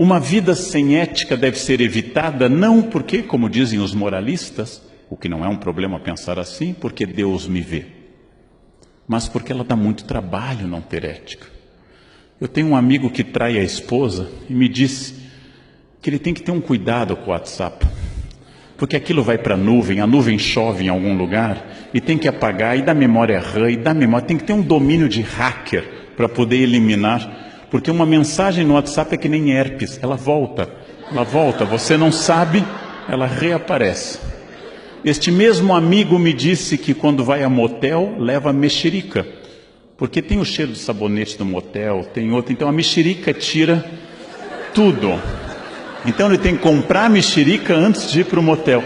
Uma vida sem ética deve ser evitada, não porque, como dizem os moralistas, o que não é um problema pensar assim, porque Deus me vê, mas porque ela dá muito trabalho não ter ética. Eu tenho um amigo que trai a esposa e me disse que ele tem que ter um cuidado com o WhatsApp, porque aquilo vai para a nuvem chove em algum lugar e tem que apagar, e dá memória RAM, e dá memória, tem que ter um domínio de hacker para poder eliminar, porque uma mensagem no WhatsApp é que nem herpes, ela volta, você não sabe, ela reaparece. Este mesmo amigo me disse que quando vai a motel, leva mexerica, porque tem o cheiro do sabonete do motel, tem outro, então a mexerica tira tudo. Então ele tem que comprar a mexerica antes de ir para o motel.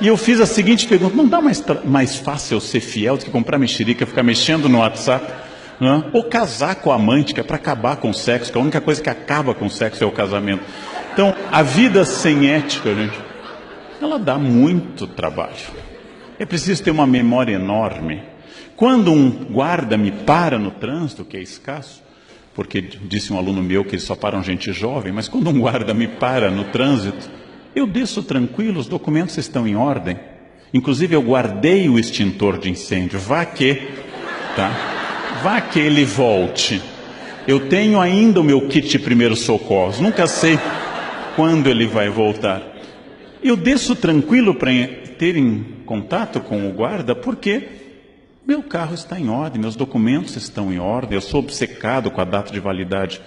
E eu fiz a seguinte pergunta: não dá mais fácil ser fiel do que comprar mexerica, ficar mexendo no WhatsApp? Não? Ou casar com a amante, que é para acabar com o sexo, que a única coisa que acaba com o sexo é o casamento. Então, a vida sem ética, gente, ela dá muito trabalho. É preciso ter uma memória enorme. Quando um guarda me para no trânsito, que é escasso, porque disse um aluno meu que eles só param gente jovem, mas quando um guarda me para no trânsito, eu desço tranquilo, os documentos estão em ordem. Inclusive eu guardei o extintor de incêndio, vá que ele volte. Eu tenho ainda o meu kit de primeiros socorros, nunca sei quando ele vai voltar. Eu desço tranquilo para ter em contato com o guarda, porque meu carro está em ordem, meus documentos estão em ordem, eu sou obcecado com a data de validade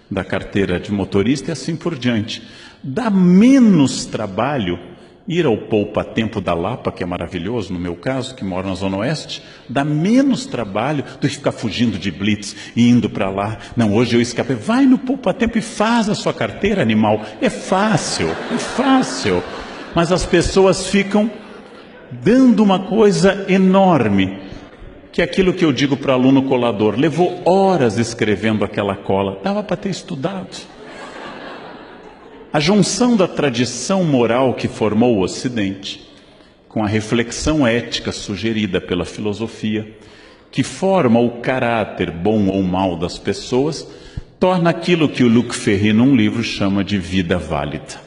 da carteira de motorista e assim por diante. Dá menos trabalho ir ao poupa-tempo da Lapa, que é maravilhoso, no meu caso, que moro na Zona Oeste, dá menos trabalho do que ficar fugindo de blitz e indo para lá. Não, hoje eu escapei. Vai no poupa-tempo e faz a sua carteira, animal. É fácil. Mas as pessoas ficam dando uma coisa enorme, que é aquilo que eu digo para o aluno colador: levou horas escrevendo aquela cola, dava para ter estudado. A junção da tradição moral que formou o Ocidente com a reflexão ética sugerida pela filosofia, que forma o caráter bom ou mau das pessoas, torna aquilo que o Luc Ferry, num livro, chama de vida válida.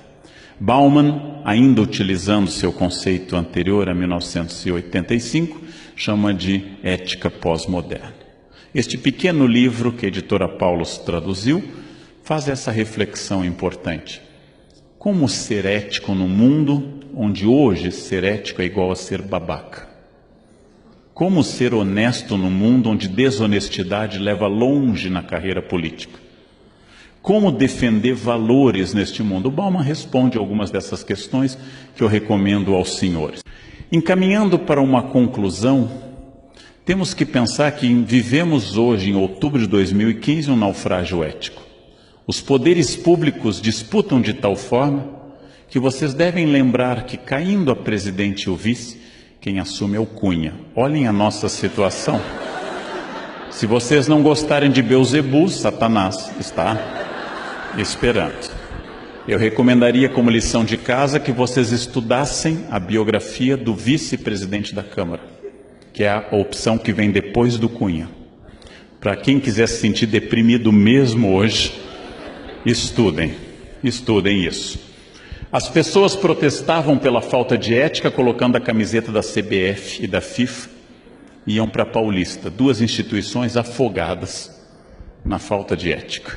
Bauman, ainda utilizando seu conceito anterior a 1985, chama de ética pós-moderna. Este pequeno livro que a editora Paulus traduziu faz essa reflexão importante. Como ser ético num mundo onde hoje ser ético é igual a ser babaca? Como ser honesto num mundo onde desonestidade leva longe na carreira política? Como defender valores neste mundo? O Bauman responde algumas dessas questões que eu recomendo aos senhores. Encaminhando para uma conclusão, temos que pensar que vivemos hoje, em outubro de 2015, um naufrágio ético. Os poderes públicos disputam de tal forma que vocês devem lembrar que, caindo a presidente e o vice, quem assume é o Cunha. Olhem a nossa situação. Se vocês não gostarem de Beelzebub, Satanás está esperando. Eu recomendaria, como lição de casa, que vocês estudassem a biografia do vice-presidente da Câmara, que é a opção que vem depois do Cunha. Para quem quiser se sentir deprimido mesmo hoje, estudem isso. As pessoas protestavam pela falta de ética, colocando a camiseta da CBF e da FIFA, e iam para a Paulista, duas instituições afogadas na falta de ética.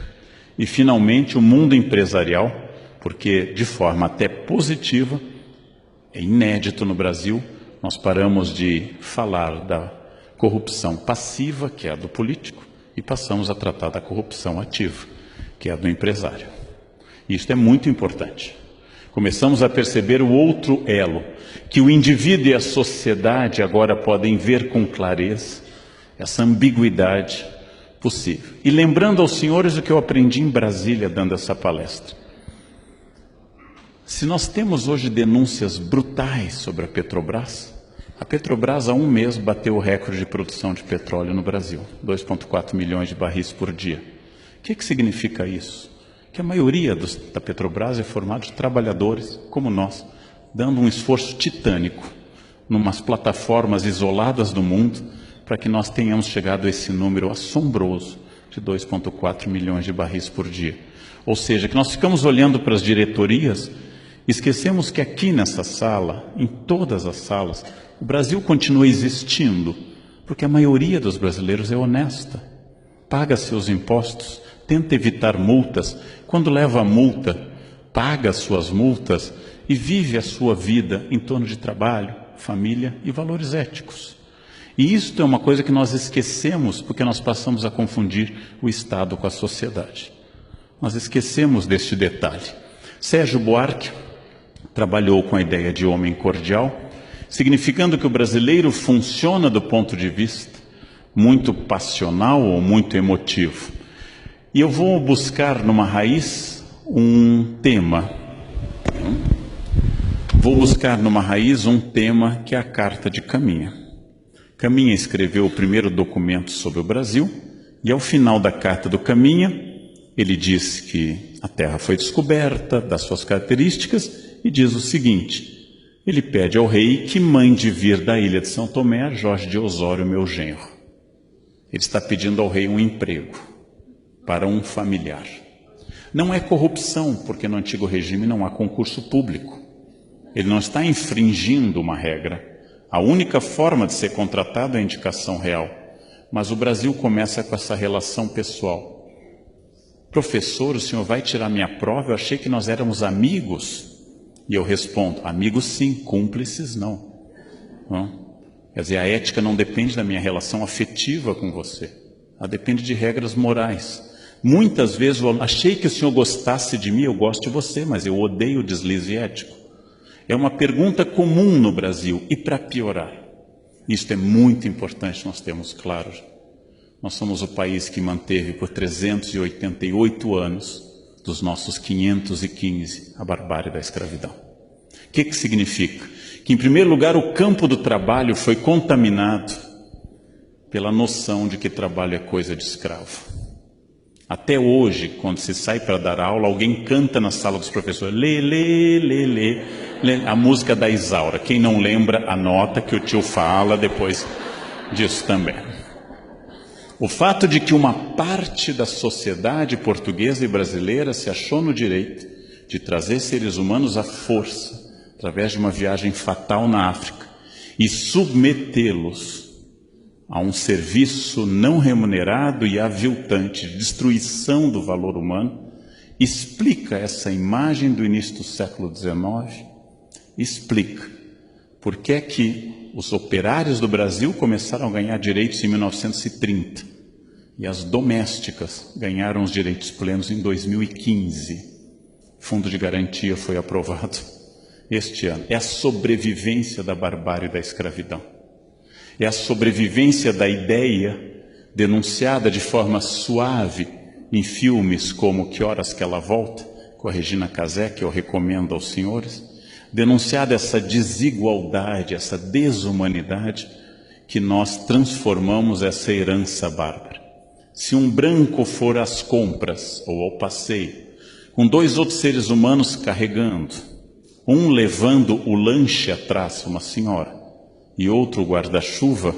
E, finalmente, o mundo empresarial, porque, de forma até positiva, é inédito no Brasil, nós paramos de falar da corrupção passiva, que é a do político, e passamos a tratar da corrupção ativa, que é a do empresário. E isso é muito importante. Começamos a perceber o outro elo, que o indivíduo e a sociedade agora podem ver com clareza essa ambiguidade possível. E lembrando aos senhores o que eu aprendi em Brasília dando essa palestra. Se nós temos hoje denúncias brutais sobre a Petrobras há um mês bateu o recorde de produção de petróleo no Brasil, 2,4 milhões de barris por dia. O que significa isso? Que a maioria da Petrobras é formada de trabalhadores como nós, dando um esforço titânico numas plataformas isoladas do mundo para que nós tenhamos chegado a esse número assombroso de 2,4 milhões de barris por dia. Ou seja, que nós ficamos olhando para as diretorias, esquecemos que aqui nessa sala, em todas as salas, o Brasil continua existindo, porque a maioria dos brasileiros é honesta, paga seus impostos, tenta evitar multas, quando leva a multa, paga suas multas e vive a sua vida em torno de trabalho, família e valores éticos. E isto é uma coisa que nós esquecemos porque nós passamos a confundir o Estado com a sociedade. Nós esquecemos deste detalhe. Sérgio Buarque trabalhou com a ideia de homem cordial, significando que o brasileiro funciona do ponto de vista muito passional ou muito emotivo. E eu vou buscar numa raiz um tema. Vou buscar numa raiz um tema que é a Carta de Caminha. Caminha escreveu o primeiro documento sobre o Brasil, e ao final da Carta do Caminha, ele diz que a terra foi descoberta, das suas características, e diz o seguinte: ele pede ao rei que mande vir da ilha de São Tomé a Jorge de Osório, meu genro. Ele está pedindo ao rei um emprego para um familiar. Não é corrupção, porque no antigo regime não há concurso público. Ele não está infringindo uma regra. A única forma de ser contratado é a indicação real. Mas o Brasil começa com essa relação pessoal. Professor, o senhor vai tirar minha prova? Eu achei que nós éramos amigos. E eu respondo, amigos sim, cúmplices não. Quer dizer, a ética não depende da minha relação afetiva com você. Ela depende de regras morais. Muitas vezes eu achei que o senhor gostasse de mim, eu gosto de você, mas eu odeio o deslize ético. É uma pergunta comum no Brasil. E para piorar, isto é muito importante nós termos claro. Nós somos o país que manteve por 388 anos, dos nossos 515, a barbárie da escravidão. O que significa? Que, em primeiro lugar, o campo do trabalho foi contaminado pela noção de que trabalho é coisa de escravo. Até hoje, quando se sai para dar aula, alguém canta na sala dos professores, lê, lê, lê, lê, lê, a música da Isaura. Quem não lembra, anota que o tio fala depois disso também. O fato de que uma parte da sociedade portuguesa e brasileira se achou no direito de trazer seres humanos à força, através de uma viagem fatal na África, e submetê-los a um serviço não remunerado e aviltante de destruição do valor humano, explica essa imagem do início do século XIX, explica por que é que os operários do Brasil começaram a ganhar direitos em 1930 e as domésticas ganharam os direitos plenos em 2015. Fundo de garantia foi aprovado este ano. É a sobrevivência da barbárie da escravidão. É a sobrevivência da ideia denunciada de forma suave em filmes como Que Horas Que Ela Volta, com a Regina Casé, que eu recomendo aos senhores, denunciada essa desigualdade, essa desumanidade, que nós transformamos essa herança bárbara. Se um branco for às compras ou ao passeio, com dois outros seres humanos carregando, um levando o lanche atrás, uma senhora, e outro guarda-chuva,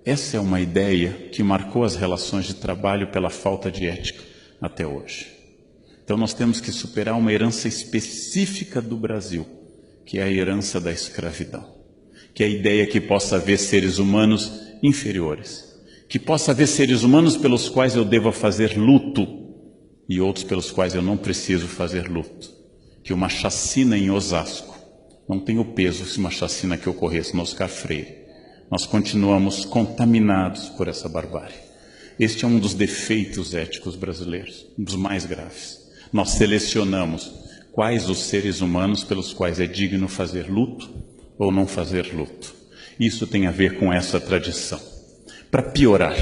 essa é uma ideia que marcou as relações de trabalho pela falta de ética até hoje. Então nós temos que superar uma herança específica do Brasil, que é a herança da escravidão, que é a ideia que possa haver seres humanos inferiores, que possa haver seres humanos pelos quais eu deva fazer luto e outros pelos quais eu não preciso fazer luto, que uma chacina em Osasco não tem o peso se uma chacina que ocorresse no Oscar Freire. Nós continuamos contaminados por essa barbárie. Este é um dos defeitos éticos brasileiros, um dos mais graves. Nós selecionamos quais os seres humanos pelos quais é digno fazer luto ou não fazer luto. Isso tem a ver com essa tradição. Para piorar,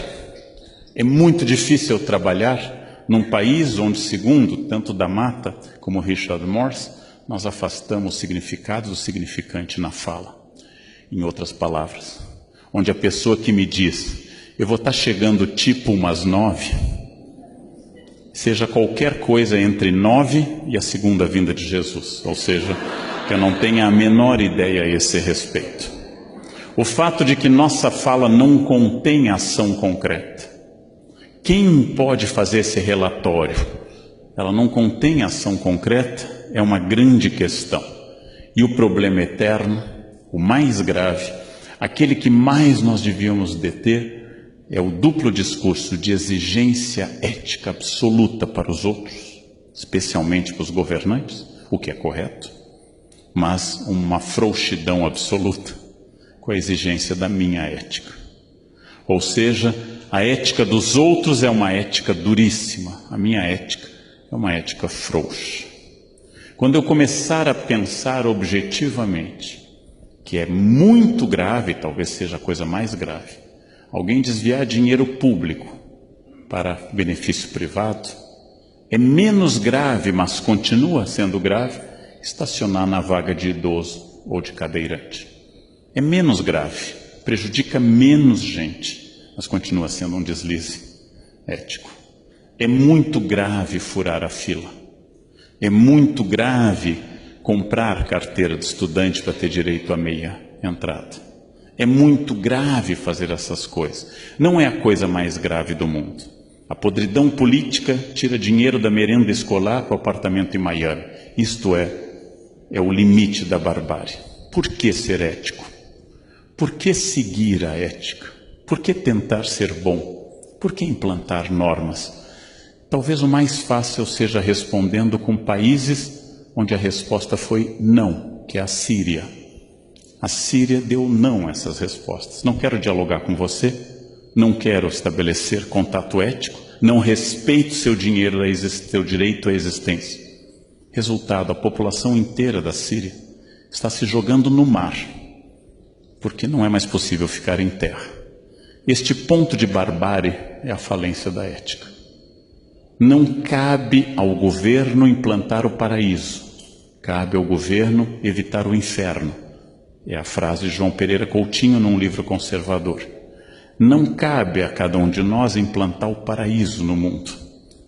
é muito difícil trabalhar num país onde, segundo tanto da Mata como Richard Morse, nós afastamos o significado do significante na fala. Em outras palavras, onde a pessoa que me diz, eu vou estar chegando tipo umas 9, seja qualquer coisa entre 9 e a segunda vinda de Jesus, ou seja, que eu não tenha a menor ideia a esse respeito. O fato de que nossa fala não contém ação concreta. Quem pode fazer esse relatório ela não contém ação concreta, é uma grande questão. E o problema eterno, o mais grave, aquele que mais nós devíamos deter, é o duplo discurso de exigência ética absoluta para os outros, especialmente para os governantes, o que é correto, mas uma frouxidão absoluta com a exigência da minha ética. Ou seja, a ética dos outros é uma ética duríssima, a minha ética é uma ética frouxa. Quando eu começar a pensar objetivamente que é muito grave, talvez seja a coisa mais grave, alguém desviar dinheiro público para benefício privado, é menos grave, mas continua sendo grave, estacionar na vaga de idoso ou de cadeirante. É menos grave, prejudica menos gente, mas continua sendo um deslize ético. É muito grave furar a fila. É muito grave comprar carteira de estudante para ter direito à meia entrada. É muito grave fazer essas coisas. Não é a coisa mais grave do mundo. A podridão política tira dinheiro da merenda escolar para o apartamento em Miami. Isto é o limite da barbárie. Por que ser ético? Por que seguir a ética? Por que tentar ser bom? Por que implantar normas? Talvez o mais fácil seja respondendo com países onde a resposta foi não, que é a Síria. A Síria deu não a essas respostas. Não quero dialogar com você, não quero estabelecer contato ético, não respeito seu direito à existência. Resultado, a população inteira da Síria está se jogando no mar, porque não é mais possível ficar em terra. Este ponto de barbárie é a falência da ética. Não cabe ao governo implantar o paraíso, cabe ao governo evitar o inferno. É a frase de João Pereira Coutinho num livro conservador. Não cabe a cada um de nós implantar o paraíso no mundo.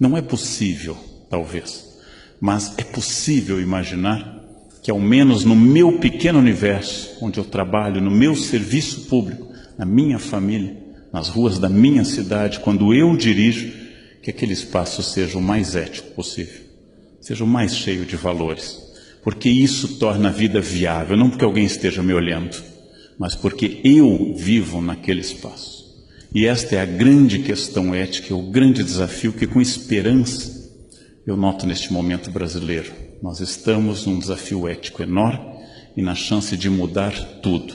Não é possível, talvez, mas é possível imaginar que ao menos no meu pequeno universo, onde eu trabalho, no meu serviço público, na minha família, nas ruas da minha cidade, quando eu dirijo, que aquele espaço seja o mais ético possível, seja o mais cheio de valores, porque isso torna a vida viável, não porque alguém esteja me olhando, mas porque eu vivo naquele espaço. E esta é a grande questão ética, é o grande desafio que, com esperança, eu noto neste momento brasileiro. Nós estamos num desafio ético enorme e na chance de mudar tudo.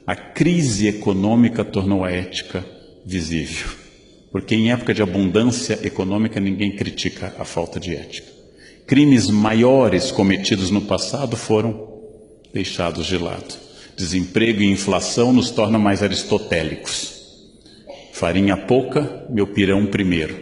A crise econômica tornou a ética visível, porque em época de abundância econômica ninguém critica a falta de ética. Crimes maiores cometidos no passado foram deixados de lado. Desemprego e inflação nos tornam mais aristotélicos. Farinha pouca, meu pirão primeiro.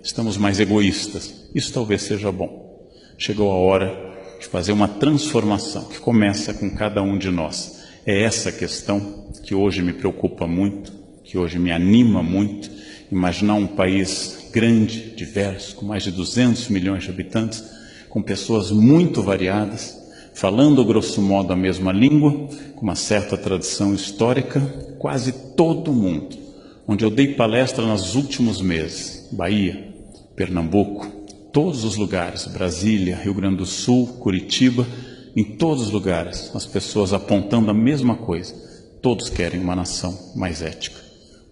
Estamos mais egoístas. Isso talvez seja bom. Chegou a hora de fazer uma transformação que começa com cada um de nós. É essa questão que hoje me preocupa muito, que hoje me anima muito. Imaginar um país grande, diverso, com mais de 200 milhões de habitantes, com pessoas muito variadas, falando grosso modo a mesma língua, com uma certa tradição histórica, quase todo mundo. Onde eu dei palestra nos últimos meses, Bahia, Pernambuco, todos os lugares, Brasília, Rio Grande do Sul, Curitiba, em todos os lugares, as pessoas apontando a mesma coisa. Todos querem uma nação mais ética,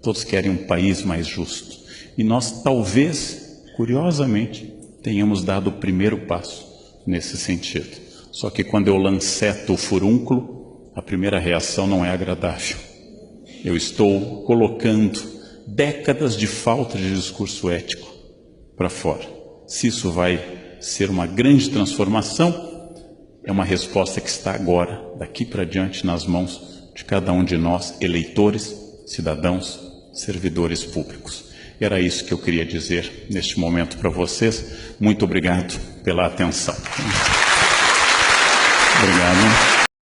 todos querem um país mais justo. E nós talvez, curiosamente, tenhamos dado o primeiro passo nesse sentido. Só que quando eu lanceto o furúnculo, a primeira reação não é agradável. Eu estou colocando décadas de falta de discurso ético para fora. Se isso vai ser uma grande transformação, é uma resposta que está agora, daqui para diante, nas mãos de cada um de nós, eleitores, cidadãos, servidores públicos. Era isso que eu queria dizer neste momento para vocês. Muito obrigado pela atenção. Obrigado.